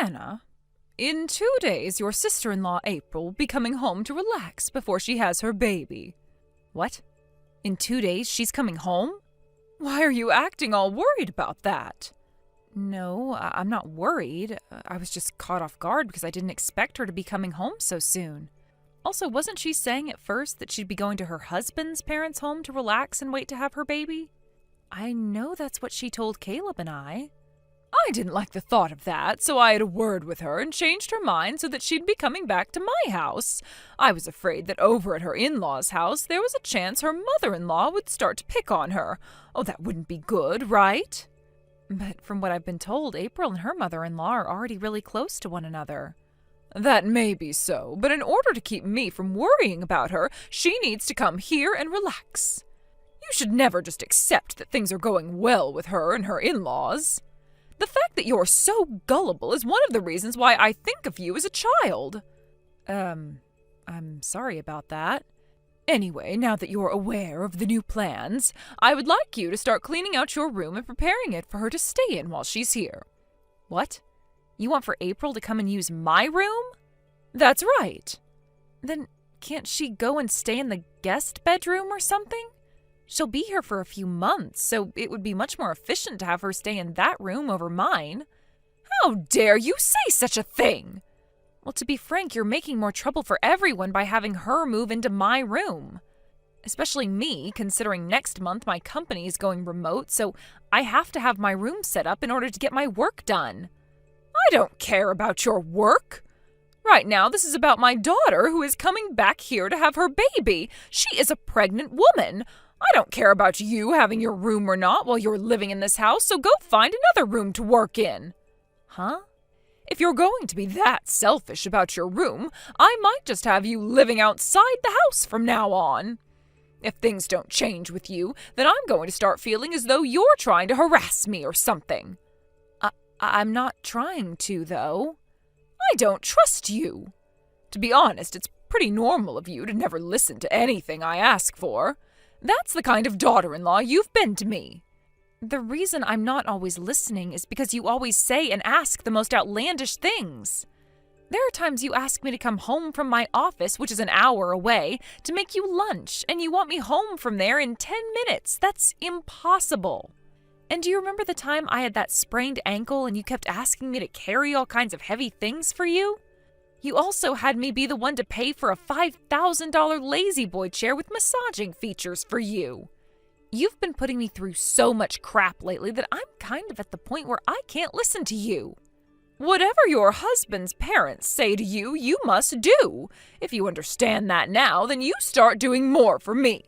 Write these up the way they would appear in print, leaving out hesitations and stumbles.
Anna, in 2 days your sister-in-law April will be coming home to relax before she has her baby. What? In 2 days she's coming home? Why are you acting all worried about that? No, I'm not worried. I was just caught off guard because I didn't expect her to be coming home so soon. Also, wasn't she saying at first that she'd be going to her husband's parents' home to relax and wait to have her baby? I know that's what she told Caleb and I. I didn't like the thought of that, so I had a word with her and changed her mind so that she'd be coming back to my house. I was afraid that over at her in-laws' house there was a chance her mother-in-law would start to pick on her. Oh, that wouldn't be good, right? But from what I've been told, April and her mother-in-law are already really close to one another. That may be so, but in order to keep me from worrying about her, she needs to come here and relax. You should never just accept that things are going well with her and her in-laws. The fact that you're so gullible is one of the reasons why I think of you as a child. I'm sorry about that. Anyway, now that you're aware of the new plans, I would like you to start cleaning out your room and preparing it for her to stay in while she's here. What? You want for April to come and use my room? That's right. Then can't she go and stay in the guest bedroom or something? She'll be here for a few months, so it would be much more efficient to have her stay in that room over mine. How dare you say such a thing? Well, to be frank, you're making more trouble for everyone by having her move into my room. Especially me, considering next month my company is going remote, so I have to have my room set up in order to get my work done. I don't care about your work. Right now, this is about my daughter who is coming back here to have her baby. She is a pregnant woman. I don't care about you having your room or not while you're living in this house, so go find another room to work in. Huh? If you're going to be that selfish about your room, I might just have you living outside the house from now on. If things don't change with you, then I'm going to start feeling as though you're trying to harass me or something. I'm not trying to, though. I don't trust you. To be honest, it's pretty normal of you to never listen to anything I ask for. That's the kind of daughter-in-law you've been to me. The reason I'm not always listening is because you always say and ask the most outlandish things. There are times you ask me to come home from my office, which is an hour away, to make you lunch, and you want me home from there in 10 minutes. That's impossible. And do you remember the time I had that sprained ankle and you kept asking me to carry all kinds of heavy things for you? You also had me be the one to pay for a $5,000 lazy boy chair with massaging features for you. You've been putting me through so much crap lately that I'm kind of at the point where I can't listen to you. Whatever your husband's parents say to you, you must do. If you understand that now, then you start doing more for me.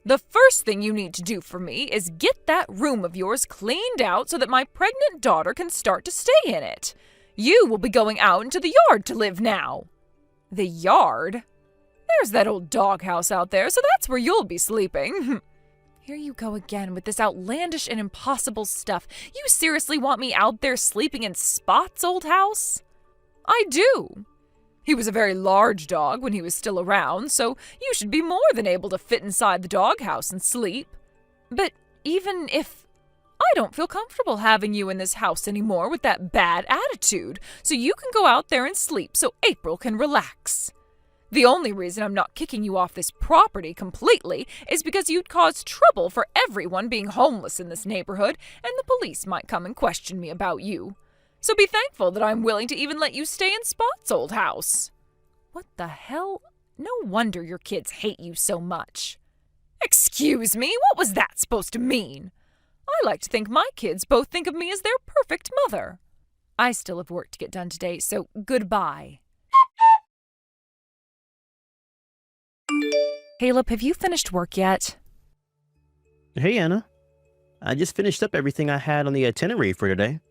The first thing you need to do for me is get that room of yours cleaned out so that my pregnant daughter can start to stay in it. You will be going out into the yard to live now. The yard? There's that old doghouse out there, so that's where you'll be sleeping. Here you go again with this outlandish and impossible stuff. You seriously want me out there sleeping in Spot's old house? I do. He was a very large dog when he was still around, so you should be more than able to fit inside the doghouse and sleep. But even if I don't feel comfortable having you in this house anymore with that bad attitude, so you can go out there and sleep so April can relax. The only reason I'm not kicking you off this property completely is because you'd cause trouble for everyone being homeless in this neighborhood, and the police might come and question me about you. So be thankful that I'm willing to even let you stay in Spot's old house. What the hell? No wonder your kids hate you so much. Excuse me, what was that supposed to mean? I like to think my kids both think of me as their perfect mother. I still have work to get done today, so goodbye. Caleb, have you finished work yet? Hey, Anna. I just finished up everything I had on the itinerary for today.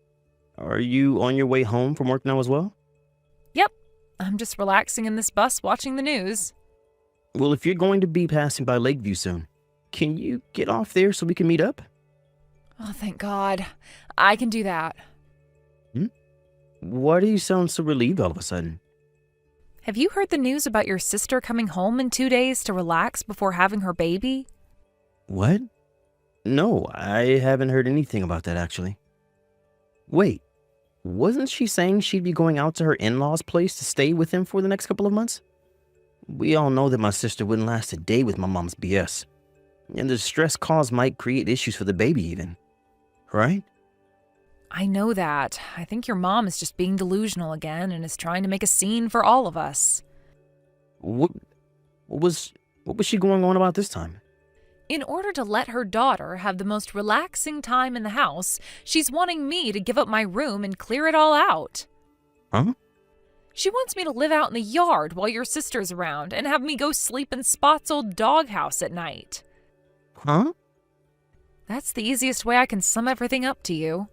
Are you on your way home from work now as well? Yep. I'm just relaxing in this bus watching the news. Well, if you're going to be passing by Lakeview soon, can you get off there so we can meet up? Oh, thank God. I can do that. Why do you sound so relieved all of a sudden? Have you heard the news about your sister coming home in 2 days to relax before having her baby? What? No, I haven't heard anything about that, actually. Wait, Wasn't she saying she'd be going out to her in-laws' place to stay with him for the next couple of months? We all know that my sister wouldn't last a day with my mom's BS. And the stress caused might create issues for the baby even. Right? I know that. I think your mom is just being delusional again and is trying to make a scene for all of us. What was she going on about this time? In order to let her daughter have the most relaxing time in the house, she's wanting me to give up my room and clear it all out. Huh? She wants me to live out in the yard while your sister's around and have me go sleep in Spot's old doghouse at night. Huh? That's the easiest way I can sum everything up to you.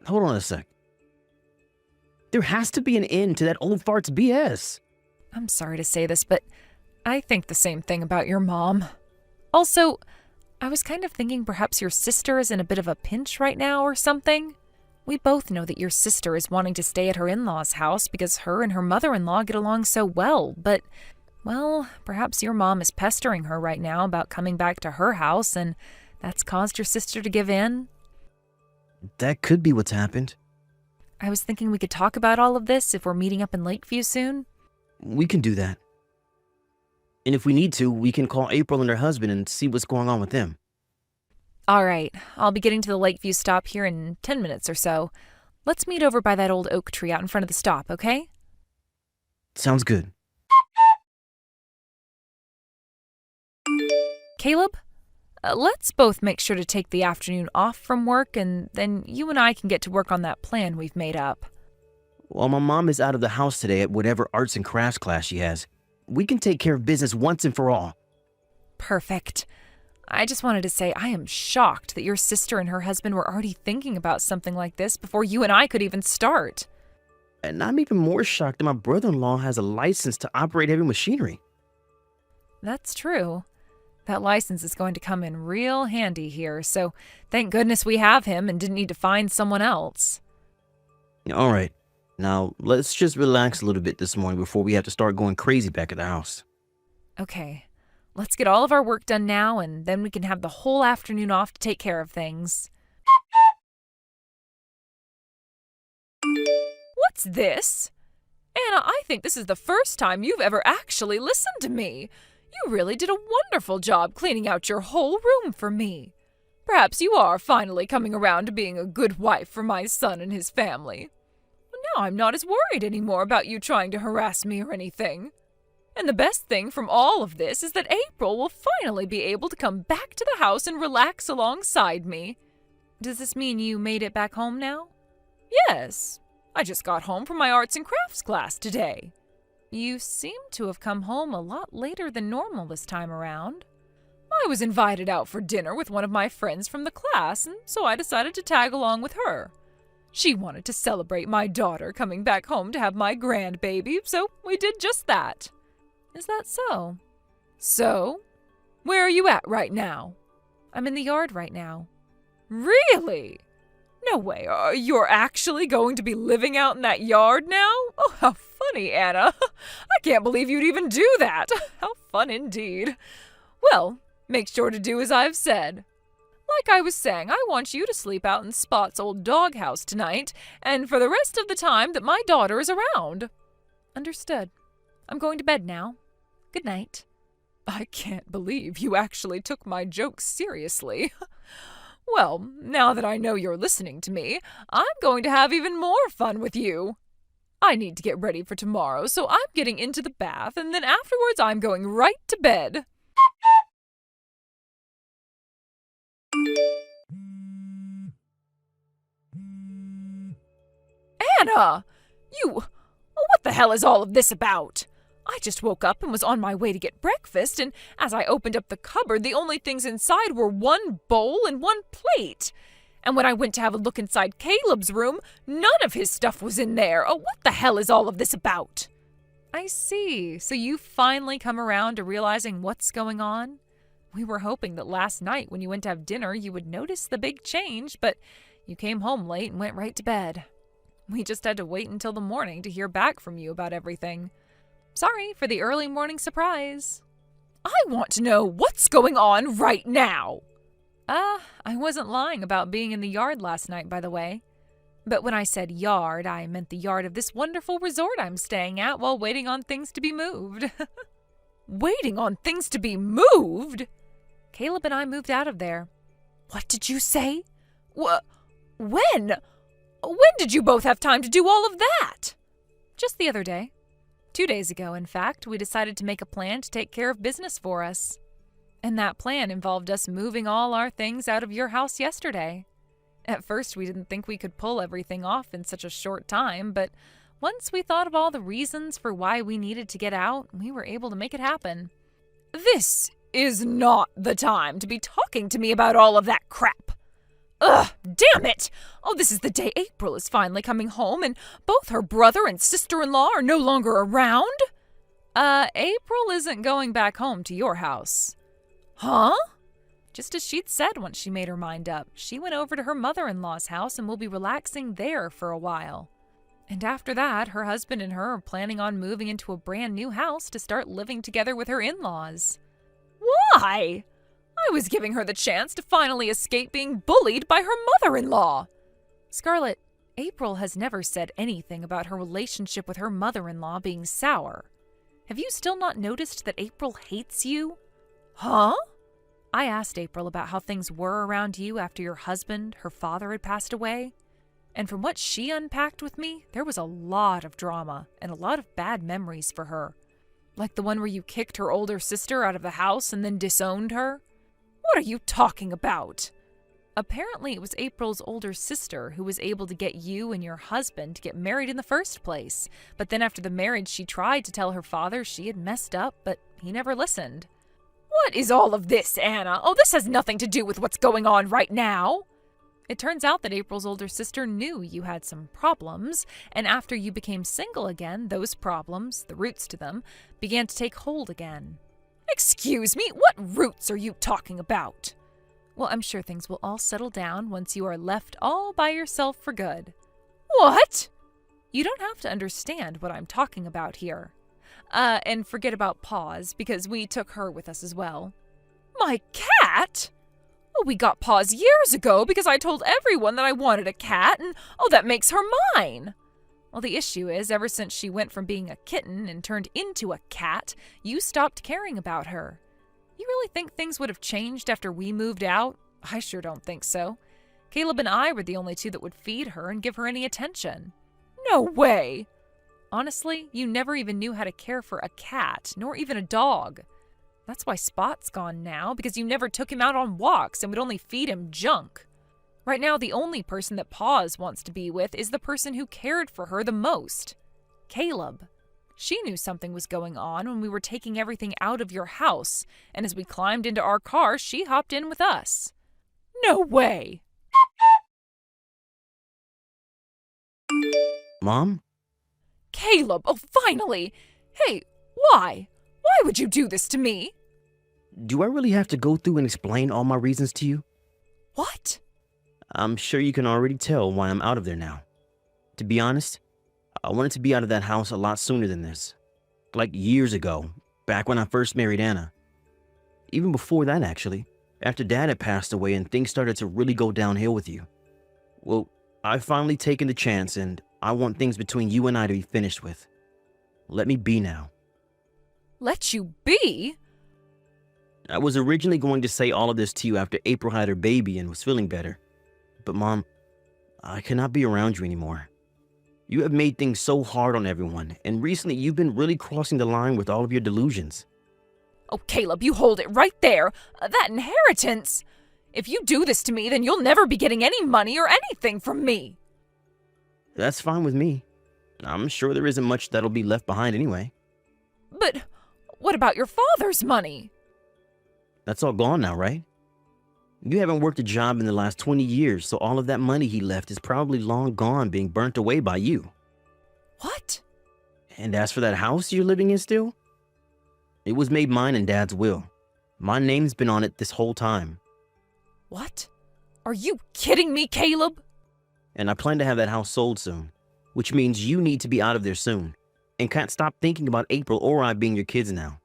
Hold on a sec. There has to be an end to that old fart's BS. I'm sorry to say this, but I think the same thing about your mom. Also, I was kind of thinking perhaps your sister is in a bit of a pinch right now or something. We both know that your sister is wanting to stay at her in-laws' house because her and her mother-in-law get along so well, but, well, perhaps your mom is pestering her right now about coming back to her house, and that's caused your sister to give in. That could be what's happened. I was thinking we could talk about all of this if we're meeting up in Lakeview soon. We can do that. And if we need to, we can call April and her husband and see what's going on with them. All right, I'll be getting to the Lakeview stop here in 10 minutes or so. Let's meet over by that old oak tree out in front of the stop, okay? Sounds good. Caleb, let's both make sure to take the afternoon off from work, and then you and I can get to work on that plan we've made up. While my mom is out of the house today at whatever arts and crafts class she has, we can take care of business once and for all. Perfect. I just wanted to say I am shocked that your sister and her husband were already thinking about something like this before you and I could even start. And I'm even more shocked that my brother-in-law has a license to operate heavy machinery. That's true. That license is going to come in real handy here, so thank goodness we have him and didn't need to find someone else. All right. Now, let's just relax a little bit this morning before we have to start going crazy back at the house. Okay. Let's get all of our work done now, and then we can have the whole afternoon off to take care of things. What's this? Anna, I think this is the first time you've ever actually listened to me. You really did a wonderful job cleaning out your whole room for me. Perhaps you are finally coming around to being a good wife for my son and his family. Now I'm not as worried anymore about you trying to harass me or anything. And the best thing from all of this is that April will finally be able to come back to the house and relax alongside me. Does this mean you made it back home now? Yes. I just got home from my arts and crafts class today. You seem to have come home a lot later than normal this time around. I was invited out for dinner with one of my friends from the class, and so I decided to tag along with her. She wanted to celebrate my daughter coming back home to have my grandbaby, so we did just that. Is that so? So? Where are you at right now? I'm in the yard right now. Really? No way. You're actually going to be living out in that yard now? Oh, how funny, Anna. I can't believe you'd even do that. How fun indeed. Well, make sure to do as I've said. Like I was saying, I want you to sleep out in Spot's old doghouse tonight, and for the rest of the time that my daughter is around. Understood. I'm going to bed now. Good night. I can't believe you actually took my joke seriously. Well, now that I know you're listening to me, I'm going to have even more fun with you. I need to get ready for tomorrow, so I'm getting into the bath, and then afterwards I'm going right to bed. Anna! What the hell is all of this about? I just woke up and was on my way to get breakfast, and as I opened up the cupboard, the only things inside were one bowl and one plate. And when I went to have a look inside Caleb's room, none of his stuff was in there. Oh, what the hell is all of this about? I see. So you finally come around to realizing what's going on? We were hoping that last night when you went to have dinner, you would notice the big change, but you came home late and went right to bed. We just had to wait until the morning to hear back from you about everything. Sorry for the early morning surprise. I want to know what's going on right now. I wasn't lying about being in the yard last night, by the way. But when I said yard, I meant the yard of this wonderful resort I'm staying at while waiting on things to be moved. Waiting on things to be moved? Caleb and I moved out of there. What did you say? When? When did you both have time to do all of that? Just the other day. 2 days ago, in fact, we decided to make a plan to take care of business for us. And that plan involved us moving all our things out of your house yesterday. At first, we didn't think we could pull everything off in such a short time, but once we thought of all the reasons for why we needed to get out, we were able to make it happen. This is not the time to be talking to me about all of that crap. Ugh, damn it! Oh, this is the day April is finally coming home, and both her brother and sister-in-law are no longer around? April isn't going back home to your house. Huh? Just as she'd said once she made her mind up, she went over to her mother-in-law's house and will be relaxing there for a while. And after that, her husband and her are planning on moving into a brand new house to start living together with her in-laws. Why? I was giving her the chance to finally escape being bullied by her mother-in-law. Scarlett, April has never said anything about her relationship with her mother-in-law being sour. Have you still not noticed that April hates you? Huh? I asked April about how things were around you after your husband, her father, had passed away. And from what she unpacked with me, there was a lot of drama and a lot of bad memories for her. Like the one where you kicked her older sister out of the house and then disowned her. What are you talking about? Apparently it was April's older sister who was able to get you and your husband to get married in the first place. But then after the marriage, she tried to tell her father she had messed up, but he never listened. What is all of this, Anna? Oh, this has nothing to do with what's going on right now. It turns out that April's older sister knew you had some problems, and after you became single again, those problems, the roots to them, began to take hold again. Excuse me, what roots are you talking about? Well, I'm sure things will all settle down once you are left all by yourself for good. What? You don't have to understand what I'm talking about here. And forget about Paws, because we took her with us as well. My cat? Oh, we got Paws years ago because I told everyone that I wanted a cat, and that makes her mine. Well, the issue is, ever since she went from being a kitten and turned into a cat, you stopped caring about her. You really think things would have changed after we moved out? I sure don't think so. Caleb and I were the only two that would feed her and give her any attention. No way! Honestly, you never even knew how to care for a cat, nor even a dog. That's why Spot's gone now, because you never took him out on walks and would only feed him junk. Right now, the only person that Paws wants to be with is the person who cared for her the most. Caleb. She knew something was going on when we were taking everything out of your house, and as we climbed into our car, she hopped in with us. No way! Mom? Caleb, oh, finally! Hey, why? Why would you do this to me? Do I really have to go through and explain all my reasons to you? What? I'm sure you can already tell why I'm out of there now. To be honest, I wanted to be out of that house a lot sooner than this. Like years ago, back when I first married Anna. Even before that, actually, after Dad had passed away and things started to really go downhill with you. Well, I've finally taken the chance, and I want things between you and I to be finished with. Let me be now. Let you be? I was originally going to say all of this to you after April had her baby and was feeling better. But Mom, I cannot be around you anymore. You have made things so hard on everyone, and recently you've been really crossing the line with all of your delusions. Oh, Caleb, you hold it right there. That inheritance. If you do this to me, then you'll never be getting any money or anything from me. That's fine with me. I'm sure there isn't much that'll be left behind anyway. But what about your father's money? That's all gone now, right? You haven't worked a job in the last 20 years, so all of that money he left is probably long gone, being burnt away by you. What? And as for that house you're living in still? It was made mine in Dad's will. My name's been on it this whole time. What? Are you kidding me, Caleb? And I plan to have that house sold soon, which means you need to be out of there soon, and can't stop thinking about April or I being your kids now.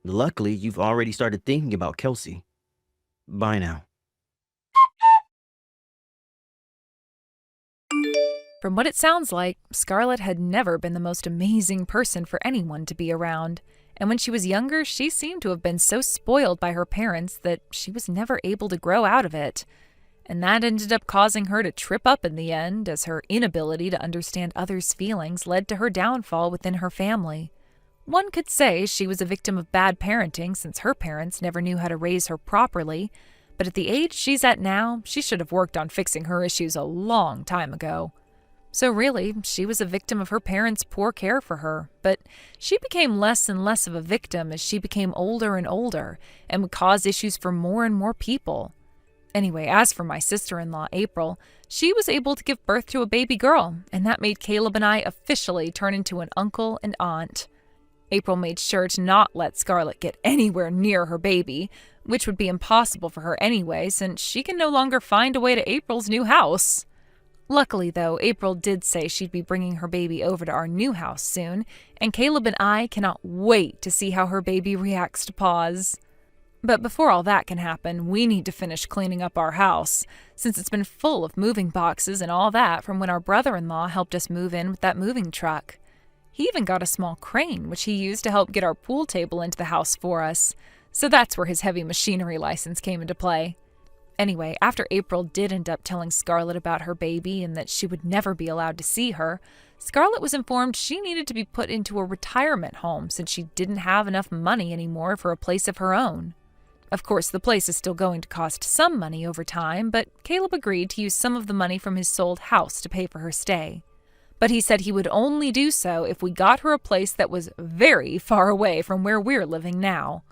Luckily, you've already started thinking about Kelsey. Bye now. From what it sounds like, Scarlett had never been the most amazing person for anyone to be around. And when she was younger, she seemed to have been so spoiled by her parents that she was never able to grow out of it. And that ended up causing her to trip up in the end, as her inability to understand others' feelings led to her downfall within her family. One could say she was a victim of bad parenting since her parents never knew how to raise her properly, but at the age she's at now, she should have worked on fixing her issues a long time ago. So really, she was a victim of her parents' poor care for her, but she became less and less of a victim as she became older and older and would cause issues for more and more people. Anyway, as for my sister-in-law, April, she was able to give birth to a baby girl, and that made Caleb and I officially turn into an uncle and aunt. April made sure to not let Scarlett get anywhere near her baby, which would be impossible for her anyway, since she can no longer find a way to April's new house. Luckily, though, April did say she'd be bringing her baby over to our new house soon, and Caleb and I cannot wait to see how her baby reacts to Paws. But before all that can happen, we need to finish cleaning up our house, since it's been full of moving boxes and all that from when our brother-in-law helped us move in with that moving truck. He even got a small crane, which he used to help get our pool table into the house for us, so that's where his heavy machinery license came into play. Anyway, after April did end up telling Scarlett about her baby and that she would never be allowed to see her, Scarlett was informed she needed to be put into a retirement home since she didn't have enough money anymore for a place of her own. Of course, the place is still going to cost some money over time, but Caleb agreed to use some of the money from his sold house to pay for her stay. But he said he would only do so if we got her a place that was very far away from where we're living now.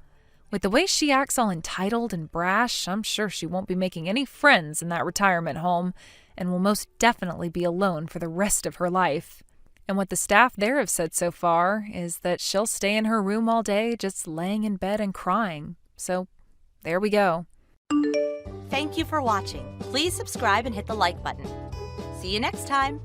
With the way she acts all entitled and brash, I'm sure she won't be making any friends in that retirement home and will most definitely be alone for the rest of her life. And what the staff there have said so far is that she'll stay in her room all day just laying in bed and crying. So there we go. Thank you for watching. Please subscribe and hit the like button. See you next time.